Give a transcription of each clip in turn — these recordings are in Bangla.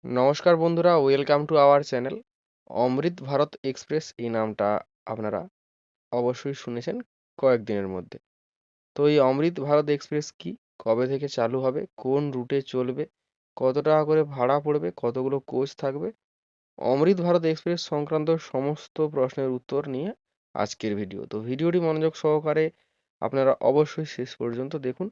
নমস্কার বন্ধুরা, welcome to our channel. Amrit Bharat express এই নামটা আপনারা অবশ্যই শুনেছেন কয়েকদিনের মধ্যে। তো এই অমৃত ভারত এক্সপ্রেস কি, কবে থেকে চালু হবে, কোন রুটে চলবে, কত টাকা করে ভাড়া পড়বে, কতগুলো কোচ থাকবে, অমৃত ভারত এক্সপ্রেস সংক্রান্ত সমস্ত প্রশ্নের উত্তর নিয়ে আজকের ভিডিও। তো ভিডিওটি মনোযোগ সহকারে আপনারা অবশ্যই শেষ পর্যন্ত দেখুন।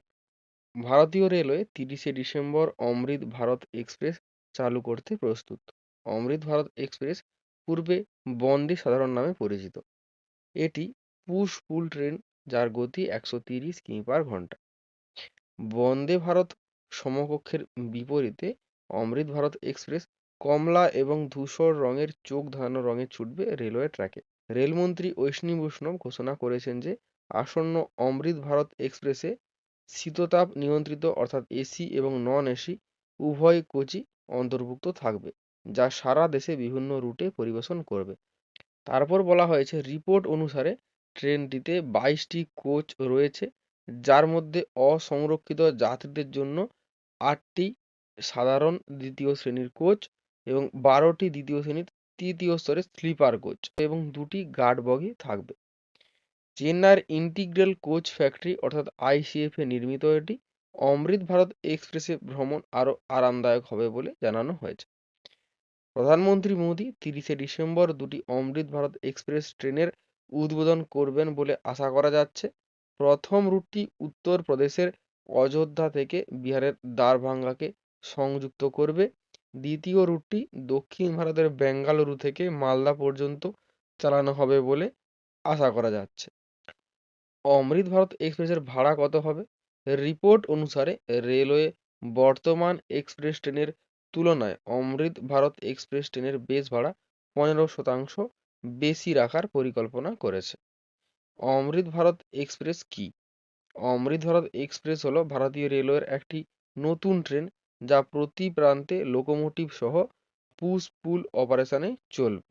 ভারতীয় রেলওয়ে 30শে ডিসেম্বর অমৃত ভারত এক্সপ্রেস চালু করতে প্রস্তুত। অমৃত ভারত এক্সপ্রেস পূর্বে বন্দে সাধারণ নামে পরিচিত। এটি পুশ পুল ট্রেন যার গতি 130 কিমি/ঘন্টা। বন্দে ভারত সমকক্ষের বিপরীতে অমৃত ভারত এক্সপ্রেস কমলা এবং ধূসর রঙের চোখ ধাঁধানো রঙে ছুটবে রেলওয়ে ট্র্যাকে। রেলমন্ত্রী অশ্বিনী বৈষ্ণব ঘোষণা করেছেন যে আসন্ন অমৃত ভারত এক্সপ্রেসে শীততাপ নিয়ন্ত্রিত অর্থাৎ এসি এবং নন এসি উভয় কোচই অন্তর্ভুক্ত থাকবে, যা সারা দেশে বিভিন্ন রুটে পরিবেশন করবে। তারপর বলা হয়েছে রিপোর্ট অনুসারে ট্রেনটিতে 22টি কোচ রয়েছে, যার মধ্যে অসংরক্ষিত যাত্রীদের জন্য 8টি সাধারণ দ্বিতীয় শ্রেণীর কোচ এবং 12টি দ্বিতীয় শ্রেণীর তৃতীয় স্তরের স্লিপার কোচ এবং 2টি গার্ড বগি থাকবে। চেন্নাইয়ের ইন্টিগ্রাল কোচ ফ্যাক্টরি অর্থাৎ আইসিএফ-এ নির্মিত এটি অমৃত ভারত এক্সপ্রেসে ভ্রমণ আরও আরামদায়ক হবে বলে জানানো হয়েছে। প্রধানমন্ত্রী মোদী 30শে ডিসেম্বর দুটি অমৃত ভারত এক্সপ্রেস ট্রেনের উদ্বোধন করবেন বলে আশা করা যাচ্ছে। প্রথম রুটটি উত্তরপ্রদেশের অযোধ্যা থেকে বিহারের দারভাঙ্গাকে সংযুক্ত করবে। দ্বিতীয় রুটটি দক্ষিণ ভারতের বেঙ্গালুরু থেকে মালদা পর্যন্ত চালানো হবে বলে আশা করা যাচ্ছে। অমৃত ভারত এক্সপ্রেসের ভাড়া কত হবে? রিপোর্ট অনুসারে রেলওয়ে বর্তমান এক্সপ্রেস ট্রেনের তুলনায় অমৃত ভারত এক্সপ্রেস ট্রেনের বেস ভাড়া 15% বেশি রাখার পরিকল্পনা করেছে। অমৃত ভারত এক্সপ্রেস কি? অমৃত ভারত এক্সপ্রেস হলো ভারতীয় রেলওয়ের একটি নতুন ট্রেন যা প্রতি প্রান্তে লোকোমোটিভ সহ পুশ পুল অপারেশনে চলবে।